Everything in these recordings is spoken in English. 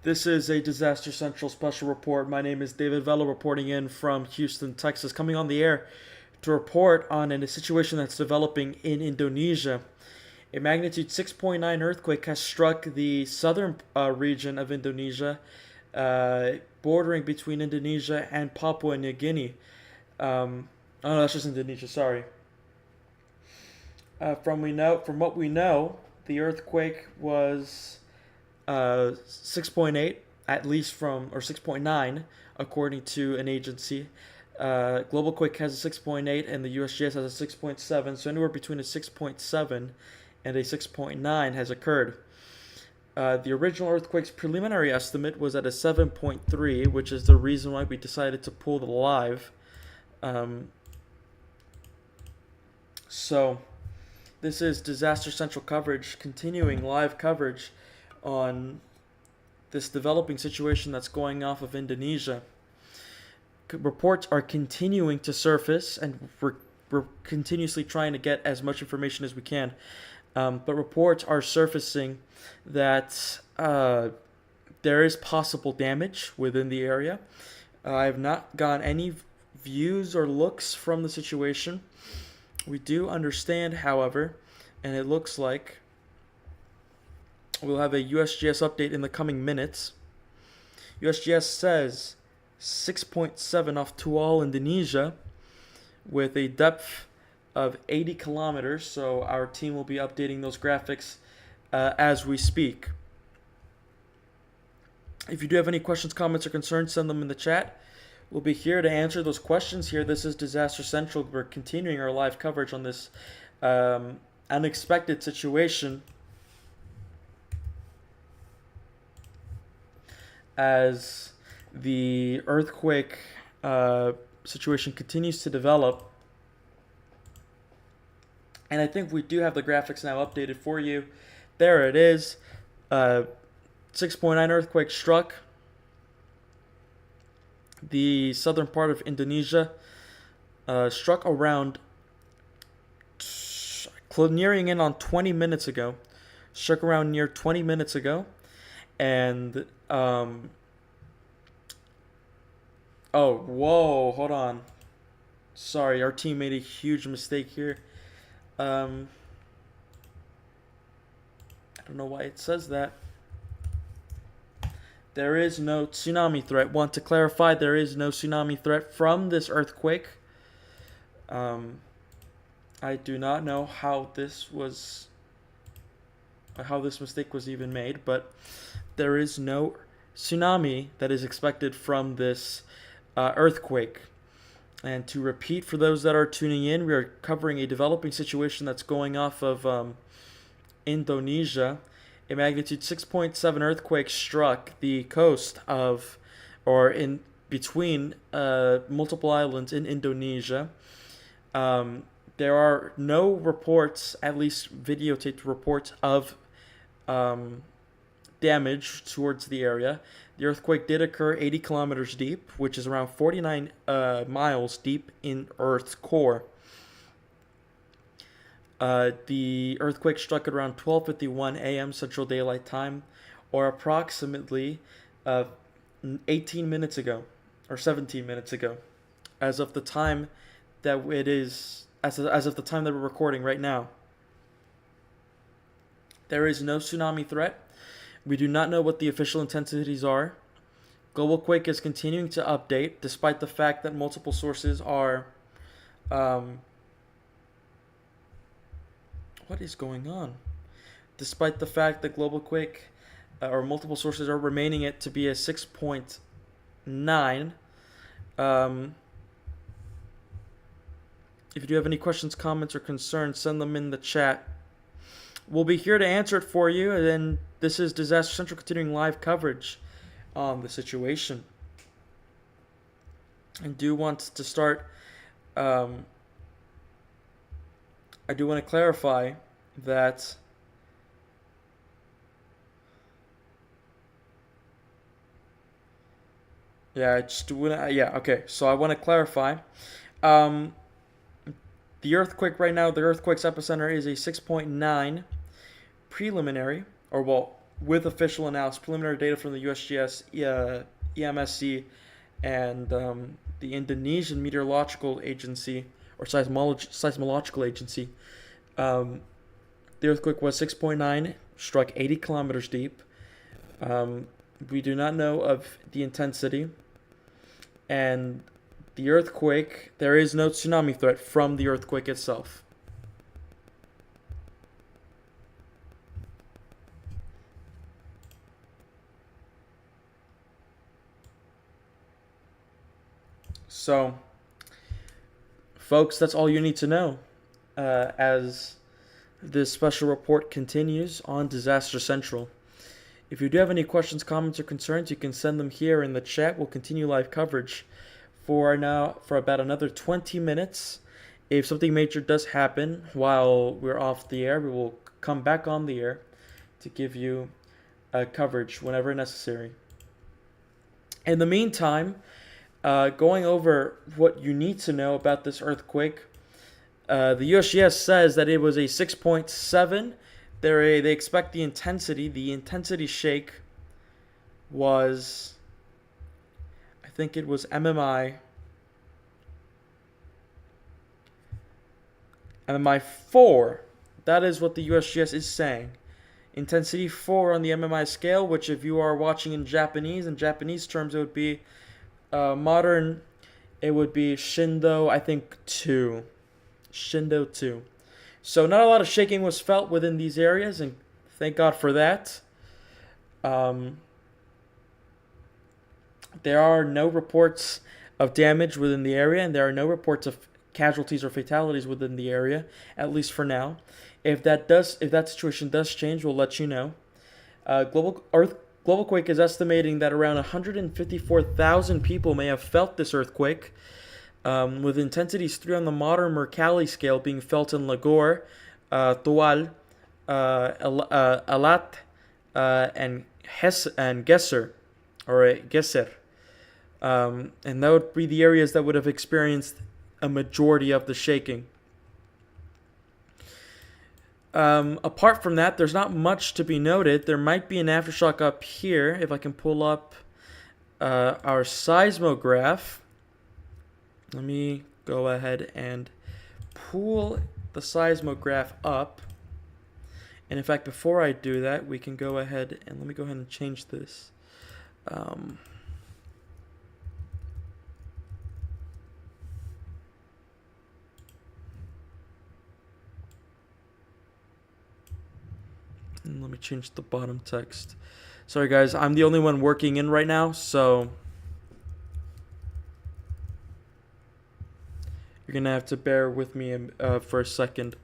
This is a Disaster Central special report. My name is David Vela, reporting in from Houston, Texas, coming on the air to report on a situation that's developing in Indonesia. A magnitude 6.9 earthquake has struck the southern region of Indonesia, bordering between Indonesia and Papua New Guinea. Oh no, that's just Indonesia. Sorry. From what we know, the earthquake was 6.8, at least or 6.9, according to an agency. Global Quake has a 6.8 and the USGS has a 6.7, so anywhere between a 6.7 and a 6.9 has occurred. The original earthquake's preliminary estimate was at a 7.3, which is the reason why we decided to pull the live. So this is Disaster Central coverage, continuing live coverage on this developing situation that's going off of Indonesia. Reports are continuing to surface, and we're continuously trying to get as much information as we can. But reports are surfacing that there is possible damage within the area. I have not gotten any views or looks from the situation. We do understand, however, and it looks like we'll have a USGS update in the coming minutes. USGS says 6.7 off Tual, Indonesia, with a depth of 80 kilometers. So our team will be updating those graphics as we speak. If you do have any questions, comments, or concerns, send them in the chat. We'll be here to answer those questions here. This is Disaster Central. We're continuing our live coverage on this unexpected situation as the earthquake situation continues to develop. And I think we do have the graphics now updated for you. There it is. 6.9 earthquake struck the southern part of Indonesia. Struck around nearing in on 20 minutes ago. Struck around near 20 minutes ago. And oh, whoa, hold on. Sorry, our team made a huge mistake here. I don't know why it says that. There is no tsunami threat. Want to clarify, there is no tsunami threat from this earthquake. I do not know how this mistake was even made, but there is no tsunami that is expected from this earthquake. And to repeat for those that are tuning in, we are covering a developing situation that's going off of Indonesia. A magnitude 6.7 earthquake struck the coast of, or in between multiple islands in Indonesia. There are no reports, at least videotaped reports, of damage towards the area. The earthquake did occur 80 kilometers deep, which is around 49 miles deep in Earth's core. The earthquake struck at around 12:51 a.m. Central Daylight Time, or approximately 18 minutes ago, or 17 minutes ago, as of the time that it is, as of the time that we're recording right now. There is no tsunami threat. We do not know what the official intensities are. Global Quake is continuing to update, despite the fact that multiple sources are... what is going on? Despite the fact that Global Quake, or multiple sources, are remaining it to be a 6.9. If you do have any questions, comments, or concerns, send them in the chat. We'll be here to answer it for you, and then this is Disaster Central continuing live coverage on the situation. I do want to start, I do want to clarify that okay. So I want to clarify. The earthquake right now, the earthquake's epicenter is a 6.9 preliminary, or well, with official analysis, preliminary data from the USGS, EMSC, and the Indonesian Meteorological Agency, or Seismological Agency. The earthquake was 6.9, struck 80 kilometers deep. We do not know of the intensity. And the earthquake, there is no tsunami threat from the earthquake itself. So, folks, that's all you need to know as this special report continues on Disaster Central. If you do have any questions, comments, or concerns, you can send them here in the chat. We'll continue live coverage for about another 20 minutes. If something major does happen while we're off the air, we will come back on the air to give you coverage whenever necessary. In the meantime, going over what you need to know about this earthquake, the USGS says that it was a 6.7. They expect the intensity shake was, I think it was MMI 4. That is what the USGS is saying. Intensity 4 on the MMI scale, which if you are watching in Japanese terms, it would be modern, it would be Shindo, I think 2. Shindo 2. So not a lot of shaking was felt within these areas, and thank God for that. There are no reports of damage within the area, and there are no reports of casualties or fatalities within the area, at least for now. If that situation does change, we'll let you know. Global Quake is estimating that around 154,000 people may have felt this earthquake, with intensities 3 on the modern Mercalli scale being felt in Lagor, Tual, Alat, and Gesser, and that would be the areas that would have experienced a majority of the shaking. Apart from that, there's not much to be noted. There might be an aftershock up here. If I can pull up our seismograph. Let me go ahead and pull the seismograph up. And in fact, before I do that, we can go ahead and let me go ahead and change this. And let me change the bottom text. Sorry guys, I'm the only one working in right now, so you're gonna have to bear with me for a second.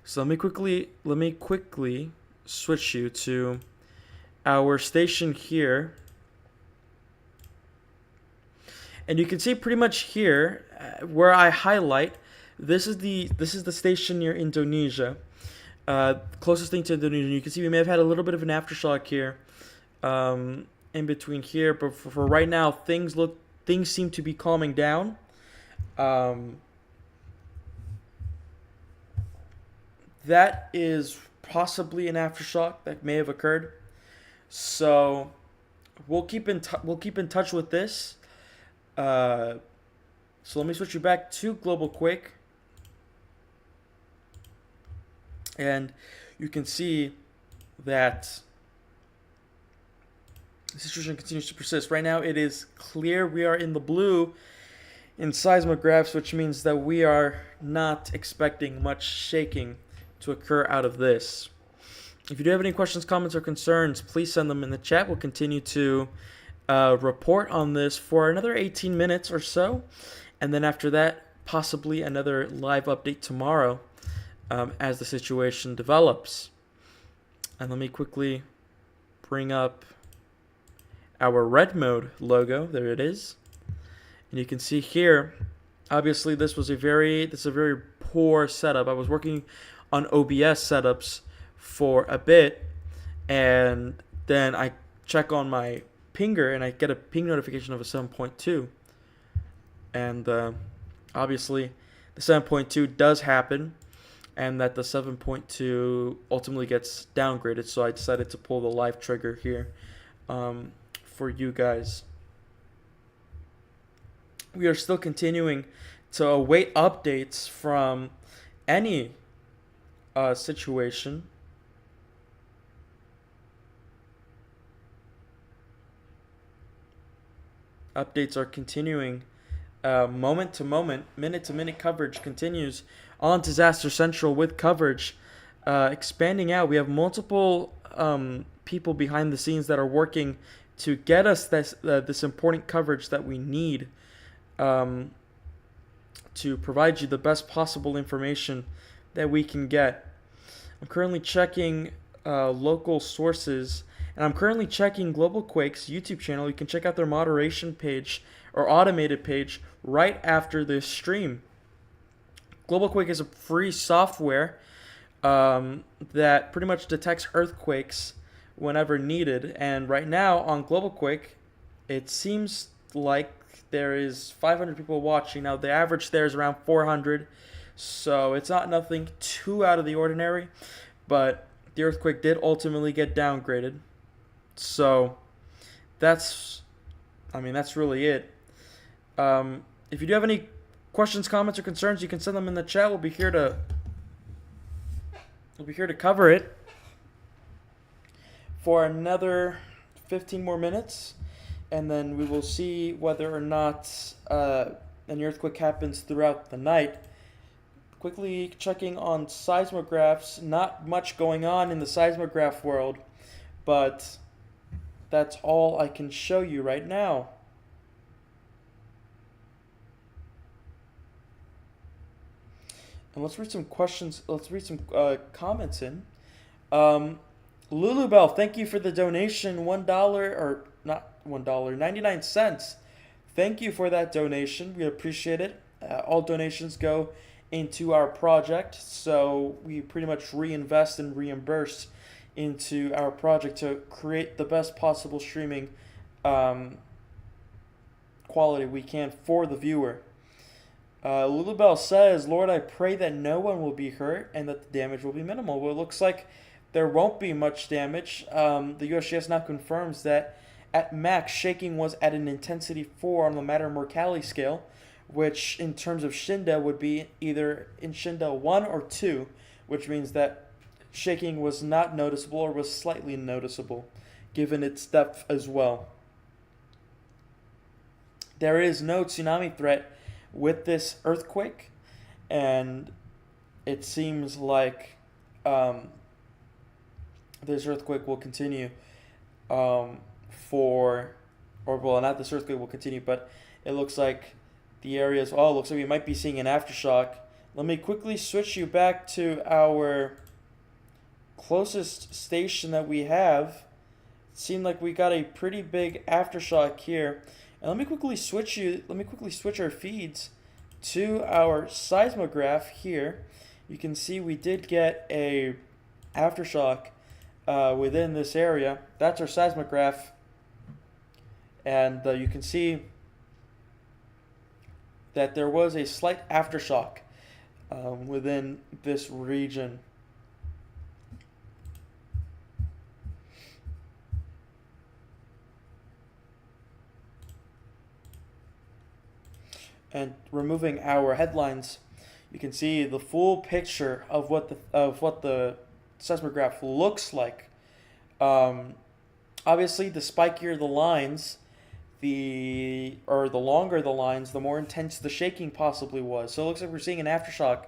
So let me quickly switch you to our station here. And you can see pretty much here where I highlight This is the station near Indonesia, closest thing to Indonesia. You can see we may have had a little bit of an aftershock here, in between here, but for right now, things seem to be calming down. That is possibly an aftershock that may have occurred. So we'll keep in touch with this. So let me switch you back to global quake, and you can see that the situation continues to persist. Right now, it is clear we are in the blue in seismographs, which means that we are not expecting much shaking to occur out of this. If you do have any questions, comments, or concerns, please send them in the chat. We'll continue to report on this for another 18 minutes or so, and then after that, possibly another live update tomorrow as the situation develops. And let me quickly bring up our red mode logo. There it is. And you can see here, obviously this is a very poor setup. I was working on OBS setups for a bit, and then I check on my pinger and I get a ping notification of a 7.2. And obviously the 7.2 does happen, and that the 7.2 ultimately gets downgraded, so I decided to pull the live trigger here for you guys. We are still continuing to await updates from any situation. Updates are continuing moment to moment, minute to minute coverage continues on DisasterCentral with coverage expanding out. We have multiple people behind the scenes that are working to get us this important coverage that we need to provide you the best possible information that we can get. I'm currently checking local sources, and I'm currently checking Global Quake's YouTube channel. You can check out their moderation page or automated page right after this stream. Global Quake is a free software that pretty much detects earthquakes whenever needed. And right now on Global Quake, it seems like there is 500 people watching. Now the average there is around 400, so it's not nothing too out of the ordinary, but the earthquake did ultimately get downgraded. So that's really it. If you do have any questions, comments, or concerns, you can send them in the chat. We'll be here to cover it for another 15 more minutes, and then we will see whether or not an earthquake happens throughout the night. Quickly checking on seismographs. Not much going on in the seismograph world, but that's all I can show you right now. And let's read some questions. Let's read some comments in. Lulubell, thank you for the donation. $1 or not $1, 99 cents. Thank you for that donation. We appreciate it. All donations go into our project, so we pretty much reinvest and reimburse into our project to create the best possible streaming quality we can for the viewer. Lulubell says, Lord, I pray that no one will be hurt and that the damage will be minimal. Well, it looks like there won't be much damage. The USGS now confirms that at max, shaking was at an intensity 4 on the Matter-Mercalli scale, which in terms of Shindo would be either in Shindo 1 or 2, which means that shaking was not noticeable or was slightly noticeable, given its depth as well. There is no tsunami threat with this earthquake, and it seems like this earthquake will continue not this earthquake will continue, but it looks like the areas, it looks like we might be seeing an aftershock. Let me quickly switch you back to our closest station that we have. It seemed like we got a pretty big aftershock here. And let me quickly switch our feeds to our seismograph here, you can see we did get a aftershock within this area. That's our seismograph, and you can see that there was a slight aftershock within this region. And removing our headlines, you can see the full picture of what the seismograph looks like. Obviously, the spikier the lines, the longer the lines, the more intense the shaking possibly was. So it looks like we're seeing an aftershock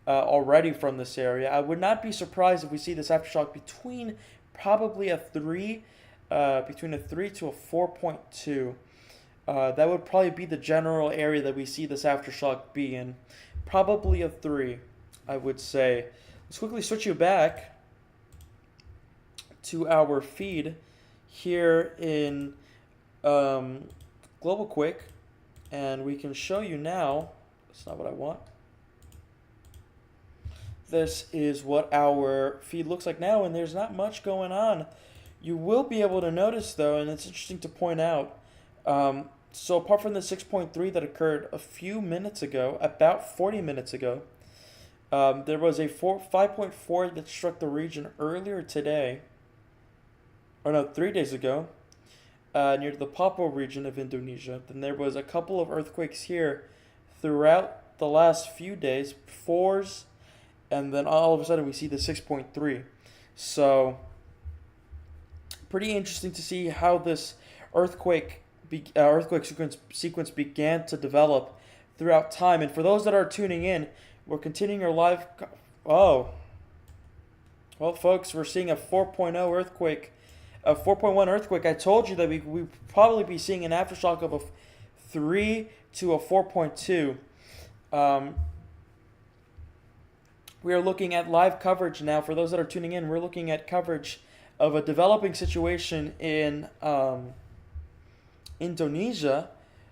already from this area. I would not be surprised if we see this aftershock between probably between a 3 to a 4.2. That would probably be the general area that we see this aftershock be in. Probably a 3, I would say. Let's quickly switch you back to our feed here in Global Quick, and we can show you now. That's not what I want. This is what our feed looks like now, and there's not much going on. You will be able to notice, though, and it's interesting to point out, so apart from the 6.3 that occurred a few minutes ago, about 40 minutes ago, there was a 5.4 that struck the region earlier today, or no, 3 days ago, near the Papua region of Indonesia. Then there was a couple of earthquakes here throughout the last few days, 4s, and then all of a sudden we see the 6.3. So, pretty interesting to see how this earthquake sequence began to develop throughout time. And for those that are tuning in, we're continuing our live. Well, folks, we're seeing a 4.0 earthquake, a 4.1 earthquake. I told you that we probably be seeing an aftershock of a 3 to a 4.2. We are looking at live coverage now. For those that are tuning in, we're looking at coverage of a developing situation in Indonesia,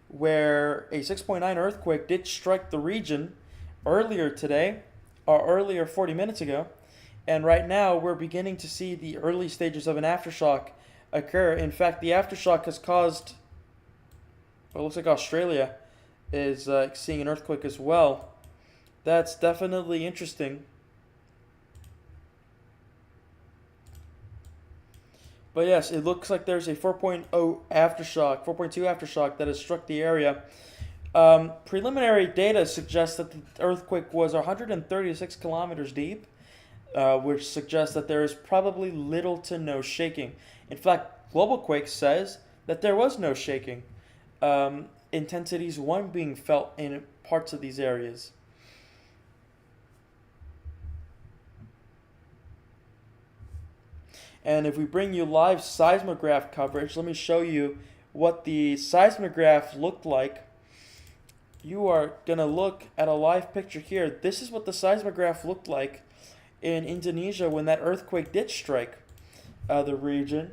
where a 6.9 earthquake did strike the region earlier today, or earlier 40 minutes ago, and right now we're beginning to see the early stages of an aftershock occur. In fact, the aftershock has caused, well, it looks like Australia is seeing an earthquake as well. That's definitely interesting. But yes, it looks like there's a 4.0 aftershock, 4.2 aftershock that has struck the area. Preliminary data suggests that the earthquake was 136 kilometers deep, which suggests that there is probably little to no shaking. In fact, Global Quake says that there was no shaking. Intensities 1 being felt in parts of these areas. And if we bring you live seismograph coverage, let me show you what the seismograph looked like. You are going to look at a live picture here. This is what the seismograph looked like in Indonesia when that earthquake did strike the region.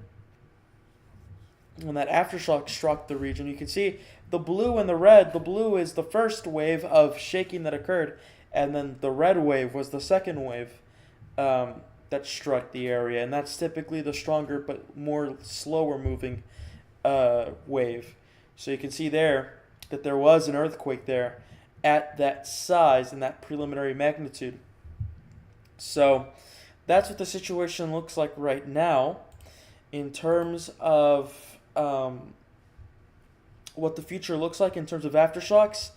When that aftershock struck the region, you can see the blue and the red. The blue is the first wave of shaking that occurred, and then the red wave was the second wave that struck the area, and that's typically the stronger but more slower moving wave. So you can see there that there was an earthquake there at that size and that preliminary magnitude. So that's what the situation looks like right now in terms of what the future looks like in terms of aftershocks.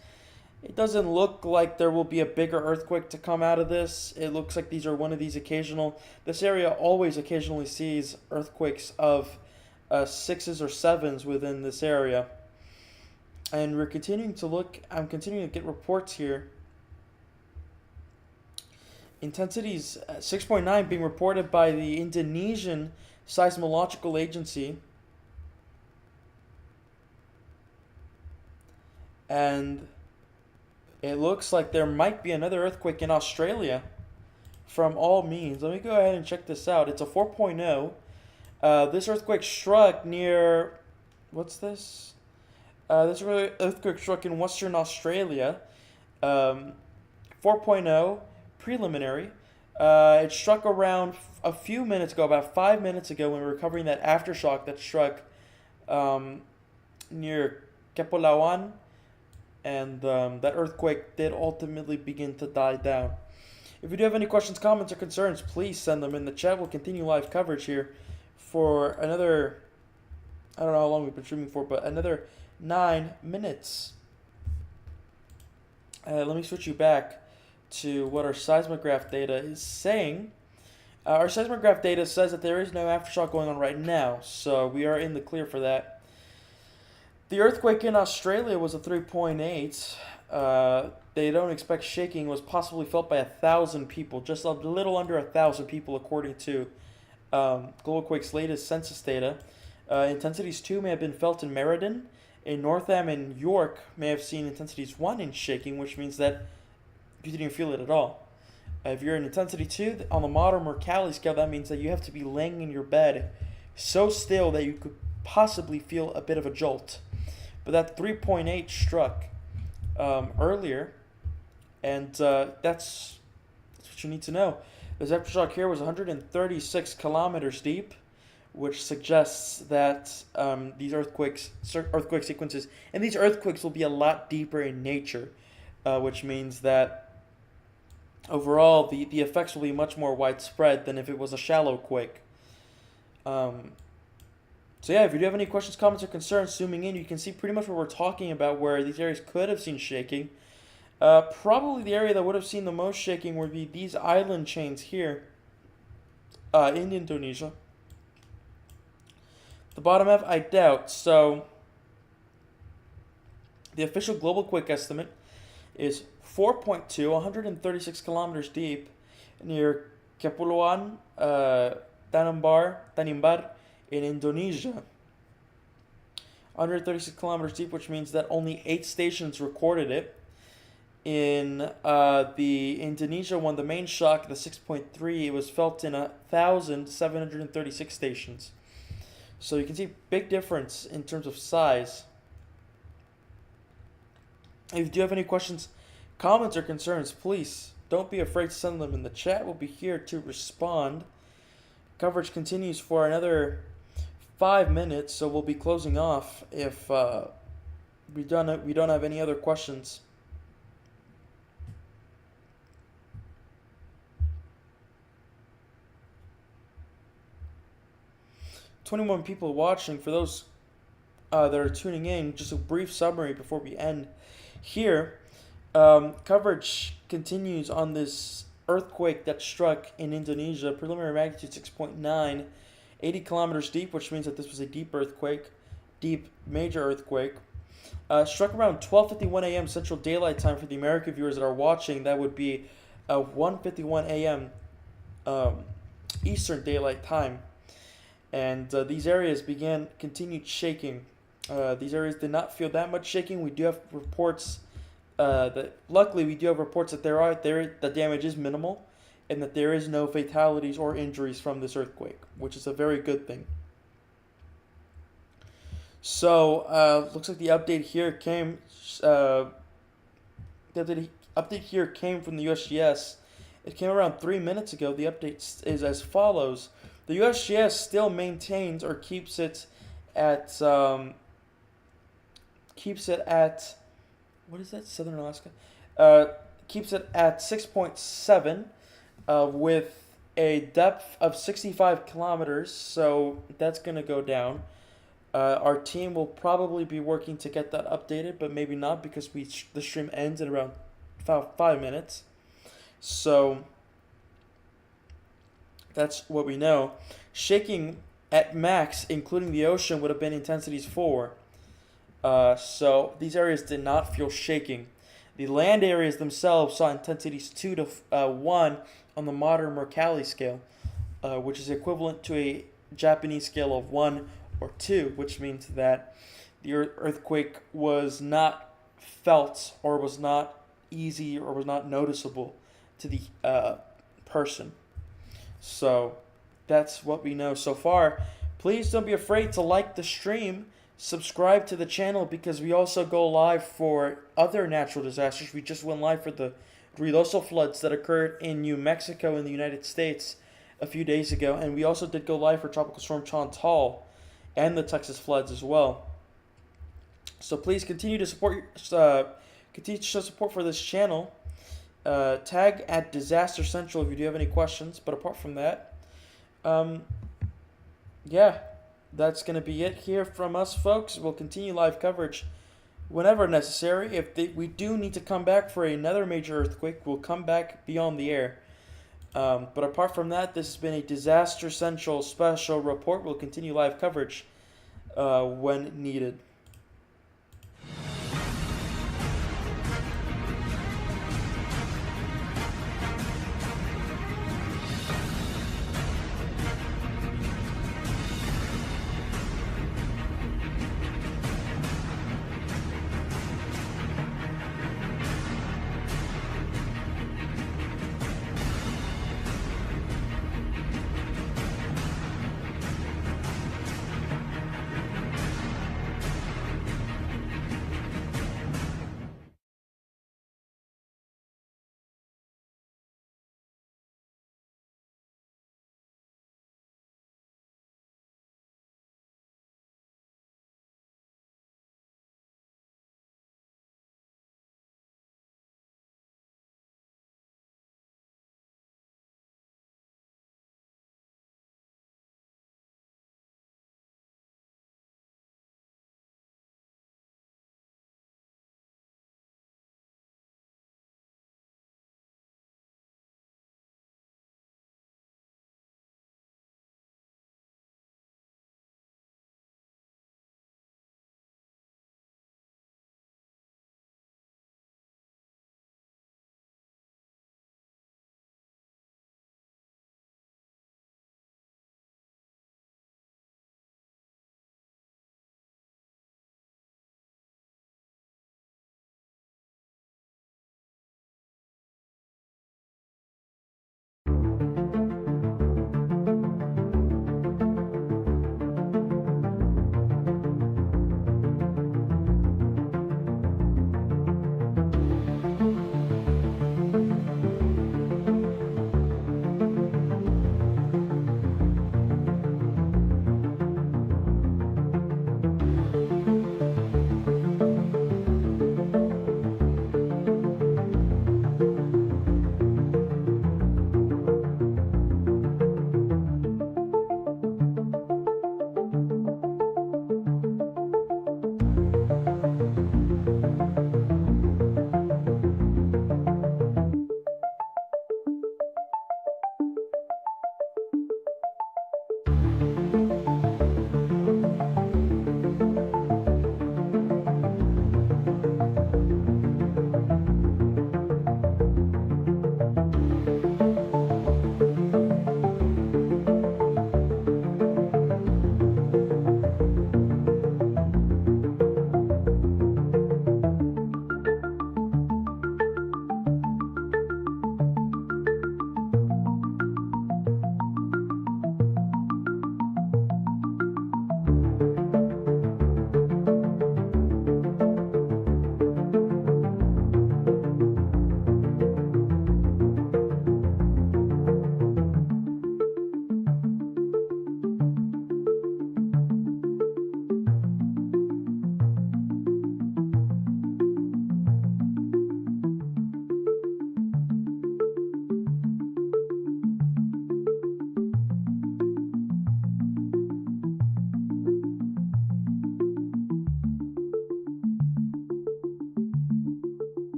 It doesn't look like there will be a bigger earthquake to come out of this. It looks like these are one of these occasional. This area always occasionally sees earthquakes of 6s or 7s within this area. And we're continuing to look. I'm continuing to get reports here. Intensities 6.9 being reported by the Indonesian Seismological Agency. And it looks like there might be another earthquake in Australia from all means. Let me go ahead and check this out. It's a 4.0. This earthquake struck near, what's this? This earthquake struck in Western Australia. Um, 4.0 preliminary. It struck around a few minutes ago, about 5 minutes ago, when we were covering that aftershock that struck um, near Kepulauan, and that earthquake did ultimately begin to die down. If you do have any questions, comments, or concerns, please send them in the chat. We'll continue live coverage here for another, I don't know how long we've been streaming for, but another 9 minutes. Let me switch you back to what our seismograph data is saying. Our seismograph data says that there is no aftershock going on right now, so we are in the clear for that. The earthquake in Australia was a 3.8. They don't expect shaking. Was possibly felt by 1,000 people, just a little under 1,000 people, according to Global Quake's latest census data. Intensities 2 may have been felt in Meriden. In Northam and York may have seen intensities 1 in shaking, which means that you didn't feel it at all. If you're in intensity 2 on the modern Mercalli scale, that means that you have to be laying in your bed so still that you could possibly feel a bit of a jolt. But that 3.8 struck earlier, and that's what you need to know. This aftershock here was 136 kilometers deep, which suggests that these earthquake sequences, and these earthquakes will be a lot deeper in nature, which means that overall the effects will be much more widespread than if it was a shallow quake. So yeah, if you do have any questions, comments, or concerns, zooming in, you can see pretty much what we're talking about, where these areas could have seen shaking. Probably the area that would have seen the most shaking would be these island chains here in Indonesia. The bottom half, I doubt. So the official global quake estimate is 4.2, 136 kilometers deep, near Kepulauan, Tanimbar in Indonesia. 136 kilometers deep, which means that only 8 stations recorded it. In the Indonesia one, the main shock, the 6.3, it was felt in 1,736 stations. So you can see big difference in terms of size. If you do have any questions, comments, or concerns, please don't be afraid to send them in the chat. We'll be here to respond. Coverage continues for another 5 minutes, so we'll be closing off if we don't have any other questions. "21 people watching. For those that are tuning in, just a brief summary before we end here. Coverage continues on this earthquake that struck in Indonesia, preliminary magnitude 6.9, 80 kilometers deep, which means that this was a deep earthquake, deep major earthquake. Struck around 12:51 a.m. Central Daylight Time for the American viewers that are watching. That would be 1:51 a.m. Eastern Daylight Time. And these areas continued shaking. These areas did not feel that much shaking. We do have reports luckily we do have reports that the damage is minimal, and that there is no fatalities or injuries from this earthquake, which is a very good thing. So looks like the update here came. The update here came from the USGS. It came around 3 minutes ago. The update is as follows. The USGS still maintains or keeps it at what is that? Southern Alaska. Keeps it at 6.7 with a depth of 65 kilometers. So that's gonna go down. Our team will probably be working to get that updated, but maybe not, because the stream ends in around 5 minutes. So that's what we know. Shaking at max, including the ocean, would have been intensities 4. So these areas did not feel shaking. The land areas themselves saw intensities 2 to 1 on the modern Mercalli scale, which is equivalent to a Japanese scale of 1 or 2, which means that the earthquake was not felt, or was not easy, or was not noticeable to the person. So that's what we know so far. Please don't be afraid to like the stream, Subscribe to the channel because we also go live for other natural disasters. We just went live for the Ruidoso floods that occurred in New Mexico in the United States a few days ago, and we also did go live for Tropical Storm Chantal and the Texas floods as well. So please continue to support continue to show support for this channel. Tag at DisasterCentral if you do have any questions. But apart from that, yeah, that's going to be it here from us, folks. We'll continue live coverage whenever necessary. If we do need to come back for another major earthquake, we'll come back beyond the air. But apart from that, this has been a Disaster Central special report. We'll continue live coverage when needed.